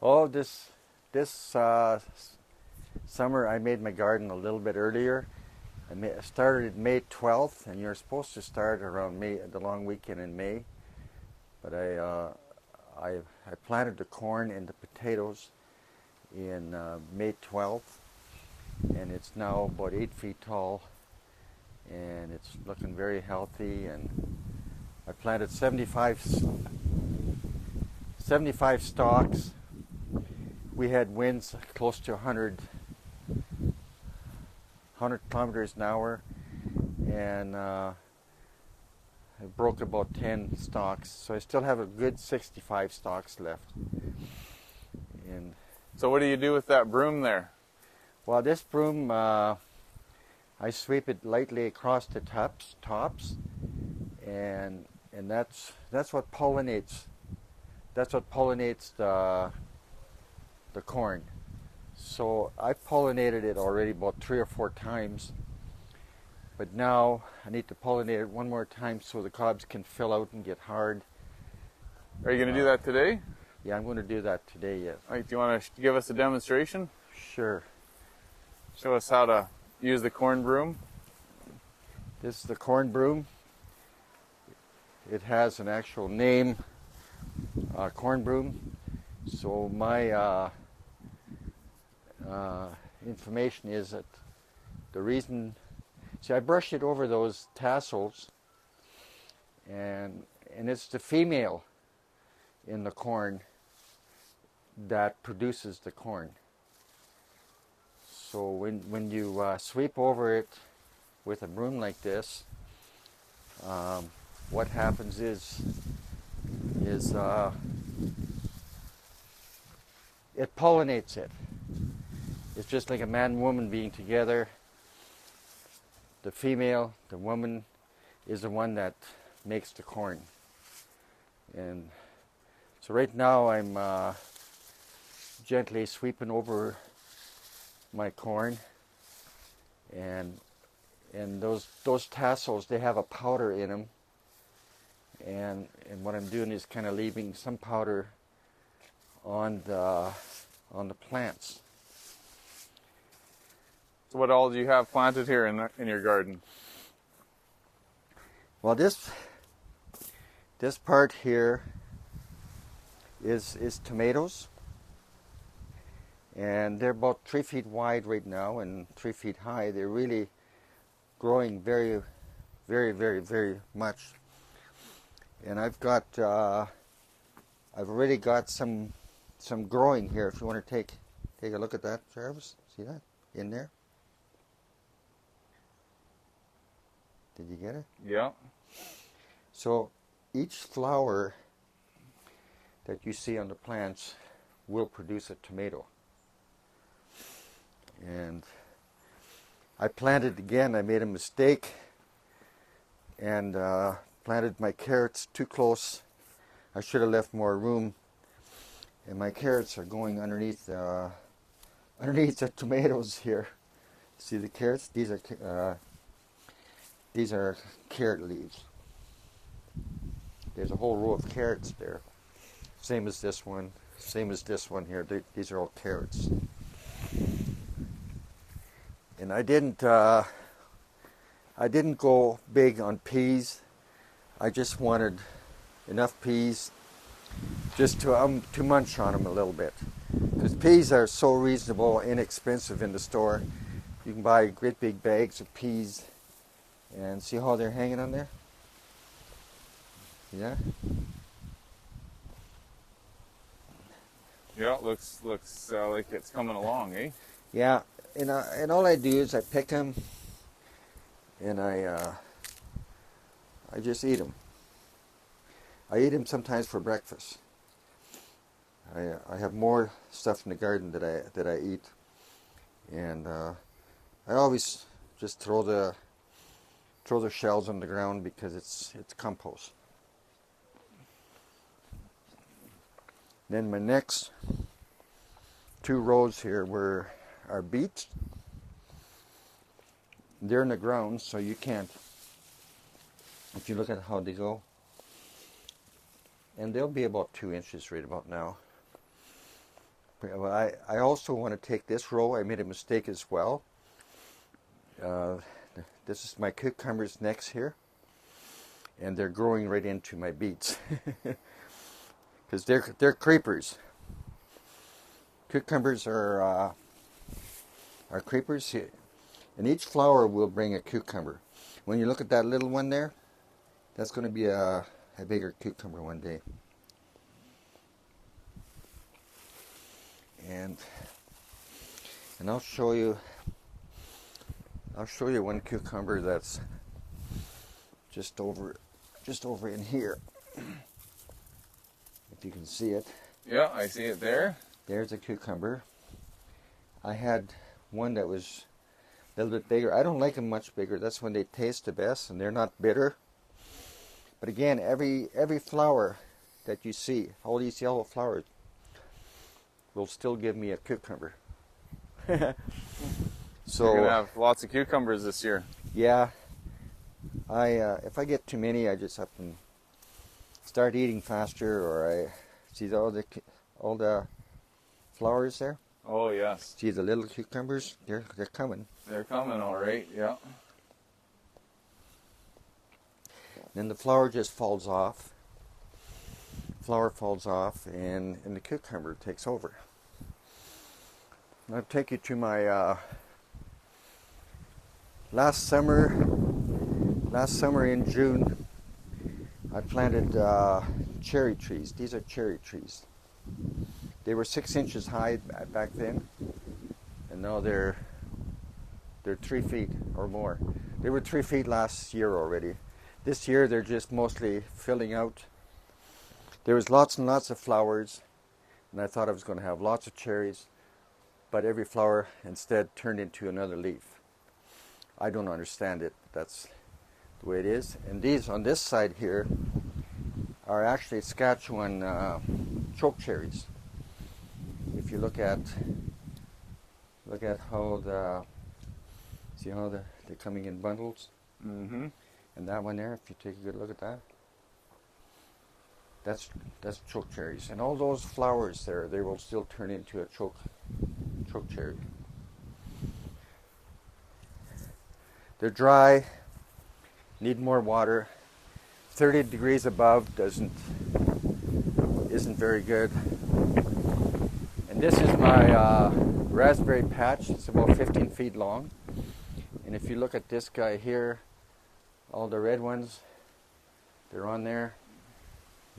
Oh, this summer I made my garden a little bit earlier. I started May 12th, and you're supposed to start around May, the long weekend in May. But I planted the corn and the potatoes in May 12th, and it's now about 8 feet tall, and it's looking very healthy. And I planted 75 stalks. We had winds close to 100 kilometers an hour, and I broke about 10 stalks, so I still have a good 65 stalks left. And So what do you do with that broom there? well, this broom, I sweep it lightly across the tops, and that's what pollinates. That's what pollinates the corn. So I've pollinated it already about 3 or 4 times, but now I need to pollinate it one more time so the cobs can fill out and get hard. Are you going to do that today? Yeah, I'm going to do that today, yes. All right, do you want to give us a demonstration? Sure. Show us how to use the corn broom. This is the corn broom. It has an actual name, corn broom. So my information is that the reason, see, I brushed it over those tassels, and it's the female in the corn that produces the corn. So when you sweep over it with a broom like this, what happens is it pollinates it. It's just like a man and woman being together. The female, the woman, is the one that makes the corn. And so right now I'm gently sweeping over my corn, and those tassels, they have a powder in them, and what I'm doing is kind of leaving some powder on the plants. So what all do you have planted here in your garden? Well, this part here is tomatoes, and they're about 3 feet wide right now and 3 feet high. They're really growing very, very, very, very much. And I've already got some growing here. If you want to take a look at that, Jarvis, see that in there? Did you get it? Yeah. So each flower that you see on the plants will produce a tomato. And I planted again. I made a mistake and planted my carrots too close. I should have left more room. And my carrots are going underneath the tomatoes here. See the carrots? These are carrot leaves. There's a whole row of carrots there. Same as this one. Same as this one here. These are all carrots. And I didn't go big on peas. I just wanted enough peas just to munch on them a little bit. Because peas are so reasonable, inexpensive in the store. You can buy great big bags of peas, and see how they're hanging on there? Yeah? Yeah, looks like it's coming along, eh? Yeah, and all I do is I pick them, and I just eat them. I eat them sometimes for breakfast. I have more stuff in the garden that I eat, and I always just throw the shells on the ground because it's compost. Then my next 2 rows here are beets. They're in the ground, so you can't. If you look at how they go, and they'll be about 2 inches right about now. Well, I also want to take this row. I made a mistake as well. This is my cucumbers next here, and they're growing right into my beets because they're creepers. Cucumbers are creepers, and each flower will bring a cucumber. When you look at that little one there, that's going to be a bigger cucumber one day. And I'll show you one cucumber that's just over in here. If you can see it. Yeah, I see it there. There's a cucumber. I had one that was a little bit bigger. I don't like them much bigger. That's when they taste the best and they're not bitter. But again, every flower that you see, all these yellow flowers, will still give me a cucumber. So you're gonna have lots of cucumbers this year. Yeah, if I get too many, I just have to start eating faster, or I see all the flowers there. Oh yes. See the little cucumbers? They're coming. They're coming, all right. Yeah. Then the flower just falls off. Flower falls off, and the cucumber takes over. I'll take you to my last summer in June. I planted cherry trees. These are cherry trees. They were 6 inches high back then, and now they're 3 feet or more. They were 3 feet last year already. This year they're just mostly filling out. There was lots and lots of flowers, and I thought I was going to have lots of cherries, but every flower instead turned into another leaf. I don't understand it, but that's the way it is. And these on this side here are actually Saskatchewan choke cherries. If you look at how they're coming in bundles. Mm-hmm. And that one there, if you take a good look at that, that's choke cherries. And all those flowers there, they will still turn into a choke cherry. They're dry, need more water. 30 degrees above isn't very good. And this is my raspberry patch. It's about 15 feet long. And if you look at this guy here, all the red ones, they're on there.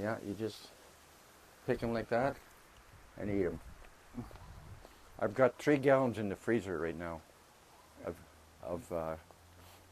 Yeah, you just pick them like that and eat them. I've got 3 gallons in the freezer right now of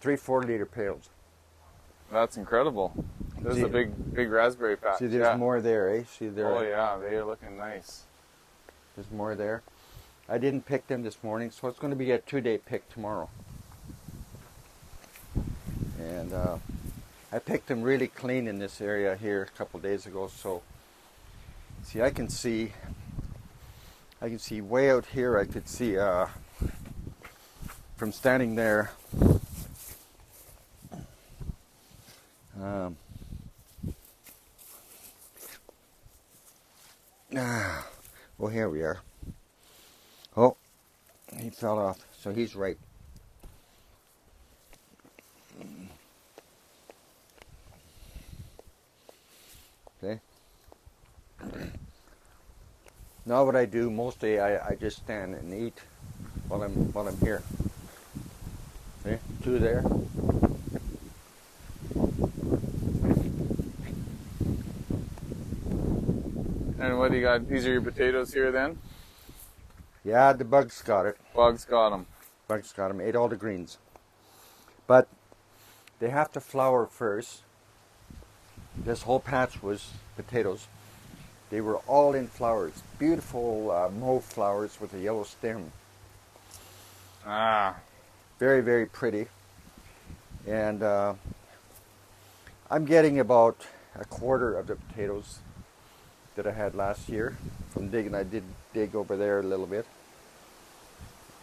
3 4-liter pails. That's incredible. This is a big raspberry patch. See, there's more there, eh? See there. Oh yeah, they are looking nice. There's more there. I didn't pick them this morning, so it's going to be a 2-day pick tomorrow. And I picked them really clean in this area here a couple days ago. So, see, I can see way out here. I could see from standing there. Well, here we are. Oh, he fell off, so he's right. Okay. Now what I do mostly, I just stand and eat while I'm here. See, 2 there. And what do you got? These are your potatoes here then? Yeah, the bugs got it. Bugs got them. Bugs got them. Ate all the greens. But they have to flower first. This whole patch was potatoes. They were all in flowers. Beautiful mauve flowers with a yellow stem. Ah. Very, very pretty. And I'm getting about a quarter of the potatoes that I had last year from digging. I did dig over there a little bit.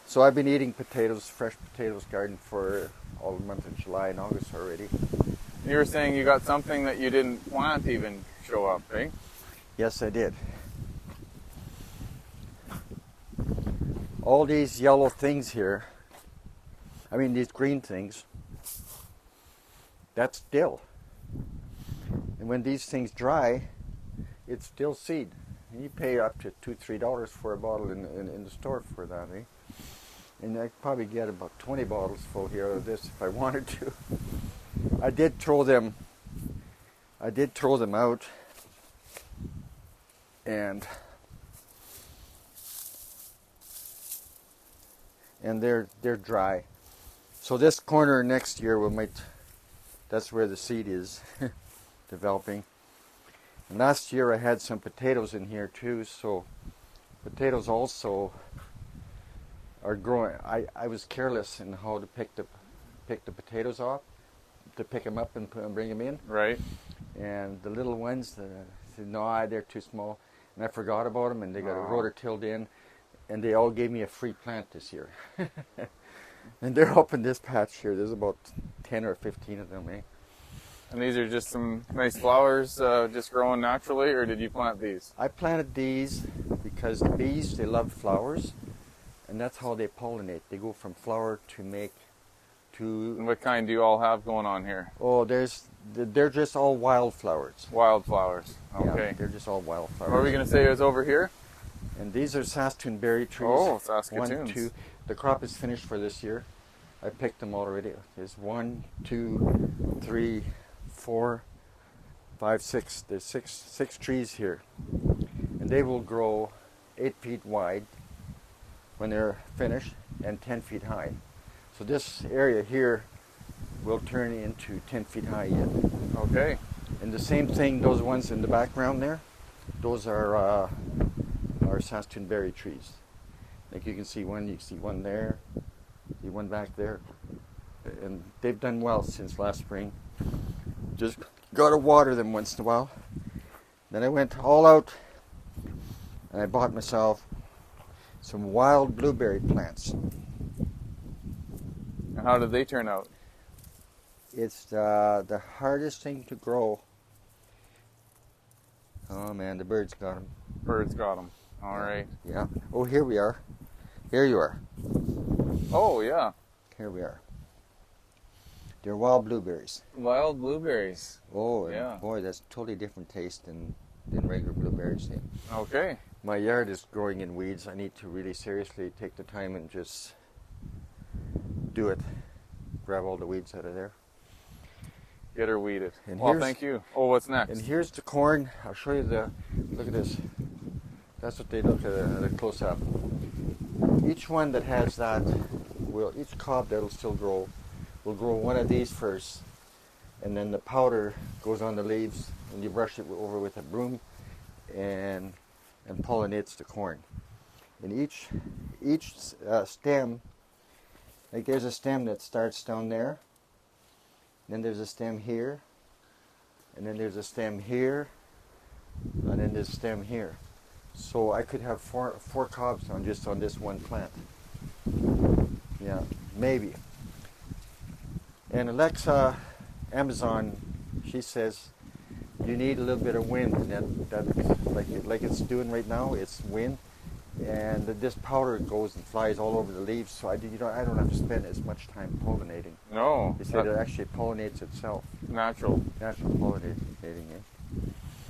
So I've been eating potatoes, fresh potatoes garden for all the month of July and August already. You were saying you got something that you didn't plant even show up, right? Yes, I did. all these yellow things here, I mean these green things, that's dill. And when these things dry, it's dill seed. And you pay up to $2-3 for a bottle in the store for that, eh? And I probably get about 20 bottles full here of this if I wanted to. I did throw them out, and they're dry. So this corner next year that's where the seed is developing. And last year I had some potatoes in here too, so potatoes also are growing. I was careless in how to pick the potatoes off, to pick them up and bring them in. Right. And the little ones, said, no, they're too small. And I forgot about them, and they got a rotor-tilled in, and they all gave me a free plant this year. And they're up in this patch here. There's about 10 or 15 of them, eh? And these are just some nice flowers just growing naturally, or did you plant these? I planted these because the bees, they love flowers, and that's how they pollinate. They go from flower to make to... And what kind do you all have going on here? Oh, they're just all wildflowers. Wildflowers. Okay. Yeah, they're just all wildflowers. What were we going to say is over here? And these are Saskatoon berry trees. Oh, Saskatoons. 1, 2. The crop is finished for this year. I picked them already. There's 1, 2, 3, 4, 5, 6. There's six trees here. And they will grow 8 feet wide when they're finished and 10 feet high. So this area here will turn into 10 feet high yet. Okay. And the same thing, those ones in the background there, those are Saskatoon berry trees. Like you can see one there, see one back there. And they've done well since last spring. Just gotta water them once in a while. Then I went all out and I bought myself some wild blueberry plants. And how did they turn out? It's the hardest thing to grow. Oh man, the birds got them. Birds got them. All right. Yeah. Oh, here we are. Here you are. Oh, yeah. Here we are. They're wild blueberries. Wild blueberries. Oh, yeah. Boy, that's a totally different taste than regular blueberries. Yeah. Okay. My yard is growing in weeds. I need to really seriously take the time and just do it. Grab all the weeds out of there. Get her weeded. And Well, thank you. Oh, what's next? And here's the corn. I'll show you look at this. That's what they look at a close-up. Each one that has that, each cob that'll still grow, will grow one of these first, and then the powder goes on the leaves, and you brush it over with a broom, and pollinates the corn. And each stem, like there's a stem that starts down there, then there's a stem here, and then there's a stem here, and then there's a stem here. So I could have four cobs on this one plant. Yeah, maybe. And Alexa, Amazon, she says you need a little bit of wind, and that's like it's doing right now. It's wind, and this powder goes and flies all over the leaves. So I don't have to spend as much time pollinating. No. They said it actually pollinates itself. Natural pollinating.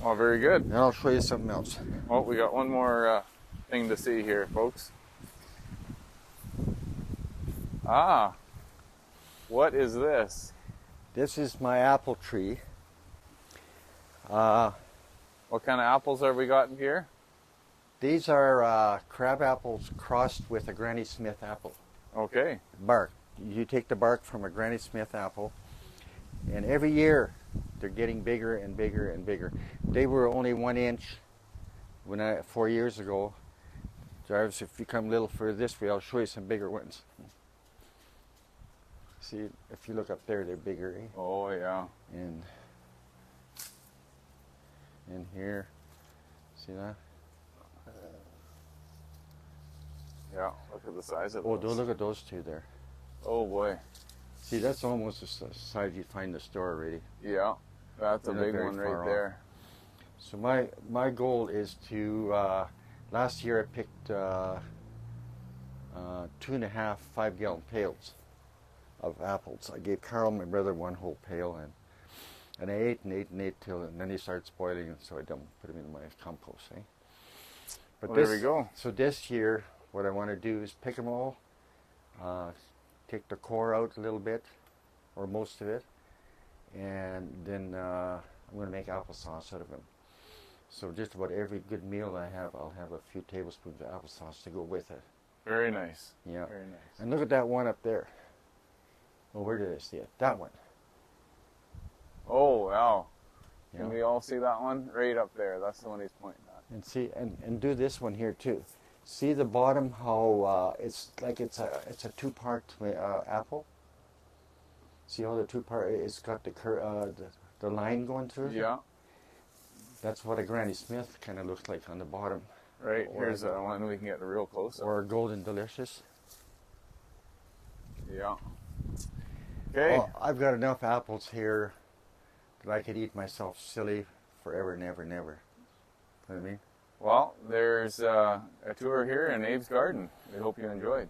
Oh, very good. And I'll show you something else. Oh, we got one more thing to see here, folks. Ah, what is this? This is my apple tree. What kind of apples have we got in here? These are crab apples crossed with a Granny Smith apple. Okay. Bark. You take the bark from a Granny Smith apple, and every year they're getting bigger and bigger and bigger. They were only 1 inch 4 years ago. Jarvis, if you come a little further this way, I'll show you some bigger ones. See, if you look up there, they're bigger. Eh? Oh, yeah. And here, see that? Yeah, look at the size of Oh, those. look at those two there. Oh, boy. See, that's almost the size you'd find in the store already. Yeah, that's a They're not big very one far right off. there. So my goal is to, last year I picked 2.5 5-gallon pails of apples. I gave Carl, my brother, one whole pail, and I ate and ate and ate till, and then he started spoiling, and so I don't put them in my compost. But well, there we go. So this year, what I want to do is pick them all, take the core out a little bit, or most of it, and then I'm going to make applesauce out of them. So just about every good meal I have, I'll have a few tablespoons of applesauce to go with it. Very nice. Yeah. Very nice. And look at that one up there. Oh, where did I see it? That one. Oh, wow. Yeah. Can we all see that one? Right up there. That's the one he's pointing at. And see, and do this one here too. See the bottom, how it's like it's a two-part apple. See how the two-part, it's got the line going through it? Yeah. That's what a Granny Smith kind of looks like on the bottom. Right. Here's one we can get a real close up. Or a Golden Delicious. Yeah. Okay. Well, I've got enough apples here that I could eat myself silly forever and ever and ever. You know what I mean? Well, there's a tour here in Abe's garden. We hope you enjoyed.